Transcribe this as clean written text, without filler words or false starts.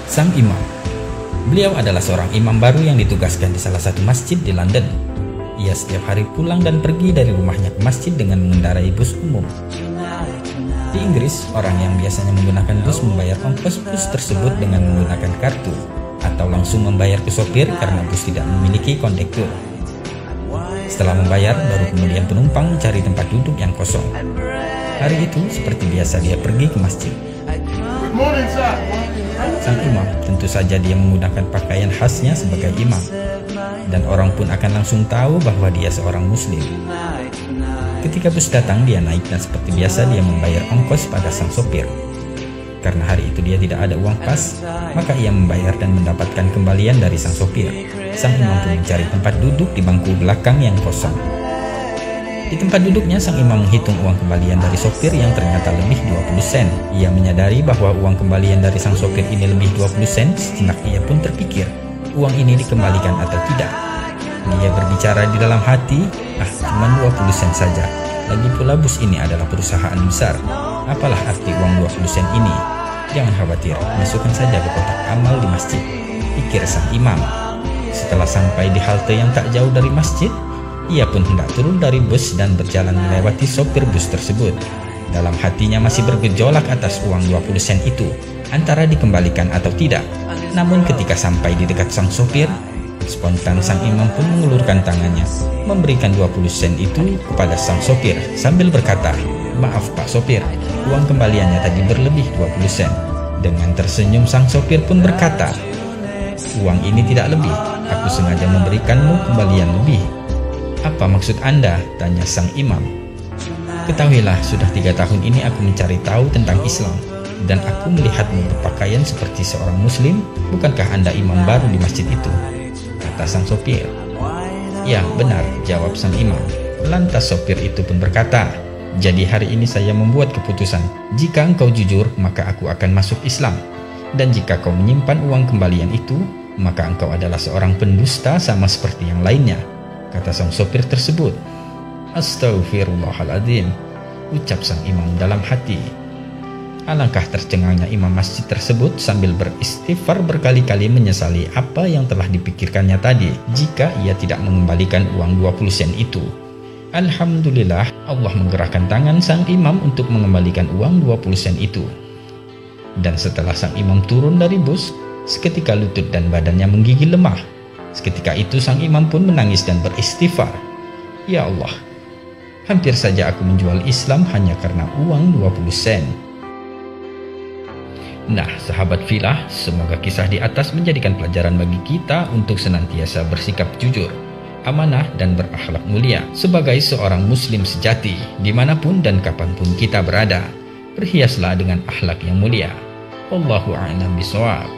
Sang imam. Beliau adalah seorang imam baru yang ditugaskan di salah satu masjid di London. Ia setiap hari pulang dan pergi dari rumahnya ke masjid dengan mengendarai bus umum. Di Inggris, orang yang biasanya menggunakan bus membayar ongkos bus tersebut dengan menggunakan kartu atau langsung membayar ke sopir karena bus tidak memiliki kondektur. Setelah membayar, baru kemudian penumpang mencari tempat duduk yang kosong. Hari itu, seperti biasa dia pergi ke masjid. Sang imam, tentu saja dia menggunakan pakaian khasnya sebagai imam, dan orang pun akan langsung tahu bahwa dia seorang muslim. Ketika bus datang, dia naik dan seperti biasa dia membayar ongkos pada sang sopir. Karena hari itu dia tidak ada uang pas, maka ia membayar dan mendapatkan kembalian dari sang sopir. Sang imam pun mencari tempat duduk di bangku belakang yang kosong. Di tempat duduknya, sang imam menghitung uang kembalian dari sopir yang ternyata lebih 20 sen. Ia menyadari bahwa uang kembalian dari sang sopir ini lebih 20 sen, sejenak ia pun terpikir, uang ini dikembalikan atau tidak. Dia berbicara di dalam hati, cuma 20 sen saja. Lagi pula bus ini adalah perusahaan besar. Apalah arti uang 20 sen ini? Jangan khawatir, masukkan saja ke kotak amal di masjid, pikir sang imam. Setelah sampai di halte yang tak jauh dari masjid, ia pun hendak turun dari bus dan berjalan melewati sopir bus tersebut. Dalam hatinya masih bergejolak atas uang 20 sen itu, antara dikembalikan atau tidak. Namun ketika sampai di dekat sang sopir, spontan sang imam pun mengulurkan tangannya, memberikan 20 sen itu kepada sang sopir sambil berkata, "Maaf Pak Sopir, uang kembaliannya tadi berlebih 20 sen. Dengan tersenyum sang sopir pun berkata, "Uang ini tidak lebih, aku sengaja memberikanmu kembalian lebih." "Apa maksud Anda?" tanya sang imam. "Ketahuilah, sudah 3 tahun ini aku mencari tahu tentang Islam, dan aku melihatmu berpakaian seperti seorang muslim. Bukankah Anda imam baru di masjid itu?" kata sang sopir. "Ya, benar," jawab sang imam. Lantas sopir itu pun berkata, "Jadi hari ini saya membuat keputusan, jika engkau jujur maka aku akan masuk Islam, dan jika kau menyimpan uang kembalian itu, maka engkau adalah seorang pendusta sama seperti yang lainnya," kata sang sopir tersebut. "Astaghfirullahaladzim," ucap sang imam dalam hati. Alangkah tercengangnya imam masjid tersebut sambil beristighfar berkali-kali menyesali apa yang telah dipikirkannya tadi jika ia tidak mengembalikan uang 20 sen itu. Alhamdulillah, Allah menggerakkan tangan sang imam untuk mengembalikan uang 20 sen itu. Dan setelah sang imam turun dari bus, seketika lutut dan badannya menggigil lemah. Seketika itu sang imam pun menangis dan beristighfar, "Ya Allah, hampir saja aku menjual Islam hanya karena uang 20 sen. Nah, sahabat filah, semoga kisah di atas menjadikan pelajaran bagi kita untuk senantiasa bersikap jujur, amanah, dan berakhlak mulia sebagai seorang muslim sejati dimanapun dan kapanpun kita berada. Berhiaslah dengan akhlak yang mulia. Wallahu a'lam bishawab.